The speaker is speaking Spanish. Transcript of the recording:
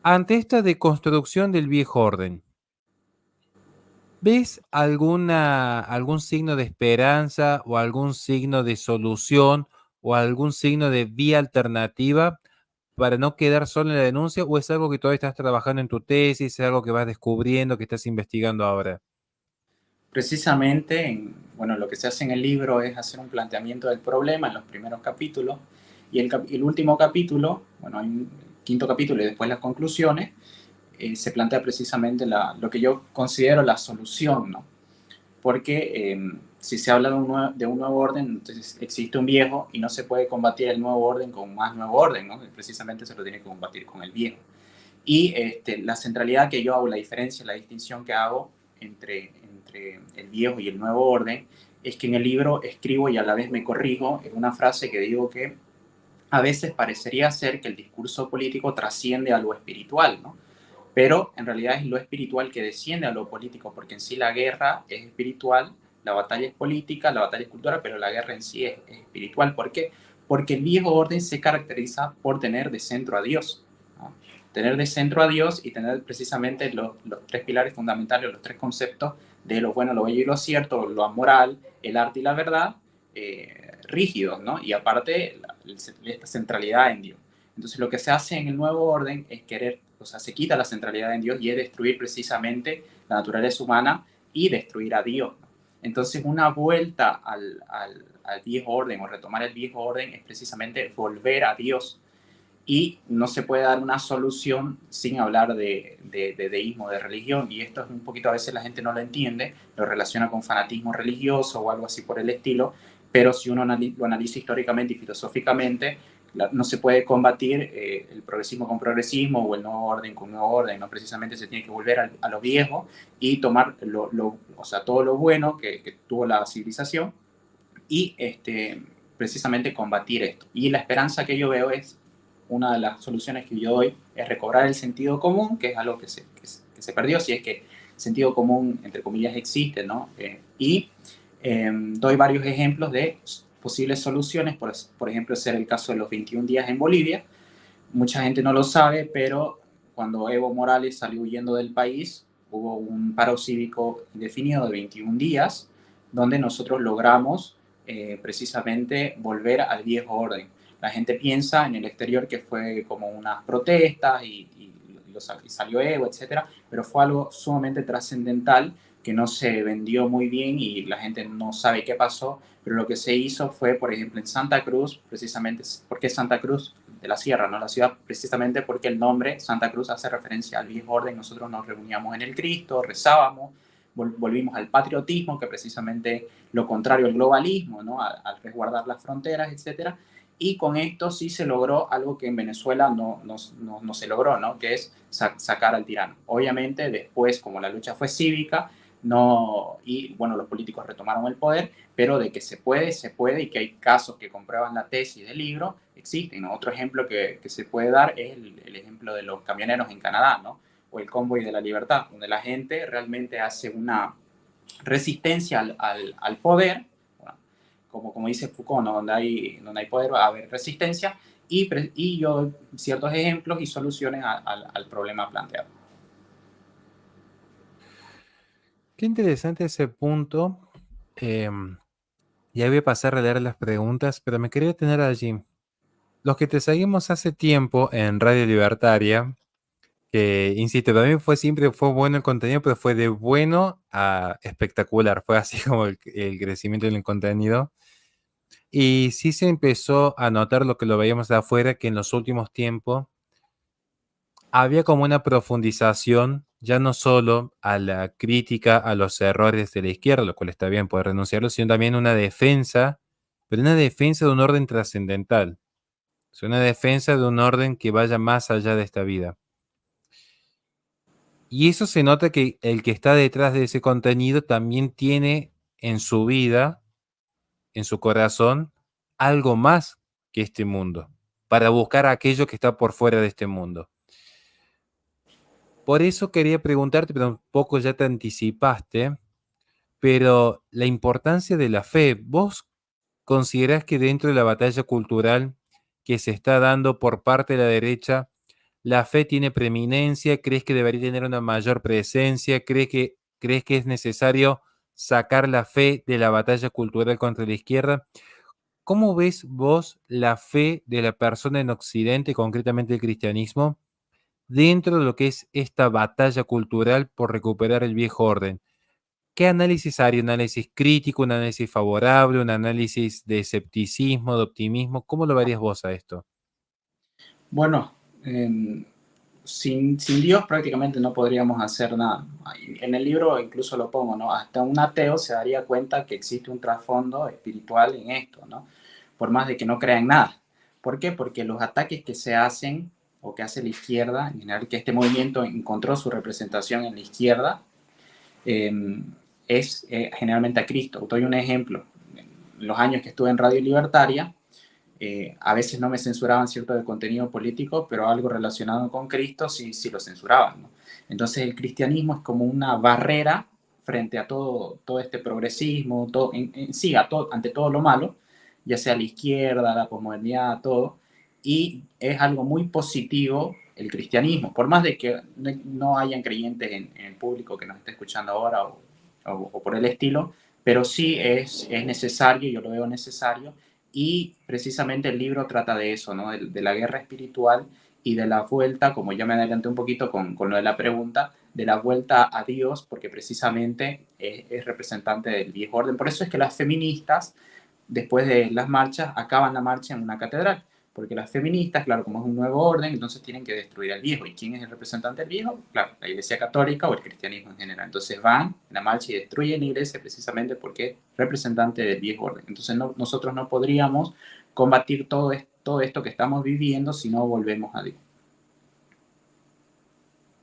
Ante esta deconstrucción del viejo orden, ¿ves algún signo de esperanza o algún signo de solución o algún signo de vía alternativa para no quedar solo en la denuncia? ¿O es algo que todavía estás trabajando en tu tesis, es algo que vas descubriendo, que estás investigando ahora? Precisamente, bueno, lo que se hace en el libro es hacer un planteamiento del problema en los primeros capítulos y el último capítulo, bueno, hay un quinto capítulo y después las conclusiones, se plantea precisamente lo que yo considero la solución, ¿no? Porque si se habla de un nuevo orden, entonces existe un viejo y no se puede combatir el nuevo orden con más nuevo orden, ¿no? Precisamente se lo tiene que combatir con el viejo. Y la centralidad que yo hago, la diferencia, la distinción que hago entre el viejo y el nuevo orden, es que en el libro escribo y a la vez me corrijo en una frase que digo que a veces parecería ser que el discurso político trasciende a lo espiritual, ¿no? Pero en realidad es lo espiritual que desciende a lo político, porque en sí la guerra es espiritual, la batalla es política, la batalla es cultural, pero la guerra en sí es espiritual. ¿Por qué? Porque el viejo orden se caracteriza por tener de centro a Dios, ¿no? Tener de centro a Dios y tener precisamente los tres pilares fundamentales, los tres conceptos de lo bueno, lo bello y lo cierto, lo amoral, el arte y la verdad, rígidos, ¿no? Y aparte, esta centralidad en Dios. Entonces lo que se hace en el nuevo orden es querer, o sea, se quita la centralidad en Dios y es destruir precisamente la naturaleza humana y destruir a Dios, ¿no? Entonces una vuelta al viejo orden o retomar el viejo orden es precisamente volver a Dios y no se puede dar una solución sin hablar de deísmo, de religión, y esto es un poquito, a veces la gente no lo entiende, lo relaciona con fanatismo religioso o algo así por el estilo, pero si uno lo analiza históricamente y filosóficamente, no se puede combatir el progresismo con progresismo o el nuevo orden con nuevo orden, ¿no? Precisamente se tiene que volver a lo viejo y tomar o sea, todo lo bueno que tuvo la civilización y precisamente combatir esto. Y la esperanza que yo veo es, una de las soluciones que yo doy es recobrar el sentido común, que es algo que se perdió, si es que sentido común, entre comillas, existe, ¿no? Doy varios ejemplos de posibles soluciones, por ejemplo, ser el caso de los 21 días en Bolivia. Mucha gente no lo sabe, pero cuando Evo Morales salió huyendo del país, hubo un paro cívico indefinido de 21 días, donde nosotros logramos precisamente volver al viejo orden. La gente piensa en el exterior que fue como unas protestas y salió Evo, etcétera, pero fue algo sumamente trascendental que no se vendió muy bien y la gente no sabe qué pasó, pero lo que se hizo fue, por ejemplo, en Santa Cruz, precisamente, ¿por qué Santa Cruz de la Sierra, no la ciudad? Precisamente porque el nombre Santa Cruz hace referencia al viejo orden. Nosotros nos reuníamos en el Cristo, rezábamos, volvimos al patriotismo, que precisamente lo contrario al globalismo, ¿no? Al resguardar las fronteras, etcétera. Y con esto sí se logró algo que en Venezuela no se logró, ¿no? Que es sacar al tirano. Obviamente después, como la lucha fue cívica, no, y bueno, los políticos retomaron el poder, pero de que se puede, y que hay casos que comprueban la tesis del libro, existen, ¿no? Otro ejemplo que se puede dar es el ejemplo de los camioneros en Canadá, ¿no? O el convoy de la libertad, donde la gente realmente hace una resistencia al poder, bueno, como dice Foucault, ¿no? Donde hay poder va a haber resistencia, y yo doy ciertos ejemplos y soluciones al problema planteado. Qué interesante ese punto. Ya voy a pasar a leer las preguntas, pero me quería detener allí. Los que te seguimos hace tiempo en Radio Libertaria, que insisto, también siempre fue bueno el contenido, pero fue de bueno a espectacular. Fue así como el crecimiento del contenido. Y sí se empezó a notar lo que lo veíamos de afuera, que en los últimos tiempos había como una profundización, ya no solo a la crítica a los errores de la izquierda, lo cual está bien poder renunciarlo, sino también una defensa, pero una defensa de un orden trascendental. Es una defensa de un orden que vaya más allá de esta vida. Y eso se nota que el que está detrás de ese contenido también tiene en su vida, en su corazón, algo más que este mundo, para buscar aquello que está por fuera de este mundo. Por eso quería preguntarte, pero un poco ya te anticipaste, pero la importancia de la fe, ¿vos considerás que dentro de la batalla cultural que se está dando por parte de la derecha, ¿La fe tiene preeminencia? ¿Crees que debería tener una mayor presencia? ¿Crees que es necesario sacar la fe de la batalla cultural contra la izquierda? ¿Cómo ves vos la fe de la persona en Occidente, concretamente el cristianismo, dentro de lo que es esta batalla cultural por recuperar el viejo orden? ¿Qué análisis haría? ¿Un análisis crítico, un análisis favorable, un análisis de escepticismo, de optimismo? ¿Cómo lo verías vos a esto? Bueno, sin Dios prácticamente no podríamos hacer nada. En el libro incluso lo pongo, ¿no? Hasta un ateo se daría cuenta que existe un trasfondo espiritual en esto, ¿no? Por más de que no crea en nada. ¿Por qué? Porque los ataques que se hacen o que hace la izquierda, en general que este movimiento encontró su representación en la izquierda, eh, es generalmente a Cristo. Os doy un ejemplo. En los años que estuve en Radio Libertaria, a veces no me censuraban cierto de contenido político, pero algo relacionado con Cristo sí, sí lo censuraban, ¿no? Entonces el cristianismo es como una barrera frente a todo este progresismo, sí, ante todo lo malo, ya sea la izquierda, la posmodernidad, todo, y es algo muy positivo el cristianismo, por más de que no hayan creyentes en el público que nos esté escuchando ahora o por el estilo, pero sí es necesario, yo lo veo necesario, y precisamente el libro trata de eso, ¿no? De la guerra espiritual y de la vuelta, como ya me adelanté un poquito con lo de la pregunta, de la vuelta a Dios, porque precisamente es representante del viejo orden. Por eso es que las feministas, después de las marchas, acaban la marcha en una catedral, porque las feministas, claro, como es un nuevo orden, entonces tienen que destruir al viejo. ¿Y quién es el representante del viejo? Claro, la Iglesia Católica o el cristianismo en general. Entonces van en la marcha y destruyen la iglesia precisamente porque es representante del viejo orden. Entonces nosotros no podríamos combatir todo esto que estamos viviendo si no volvemos a Dios.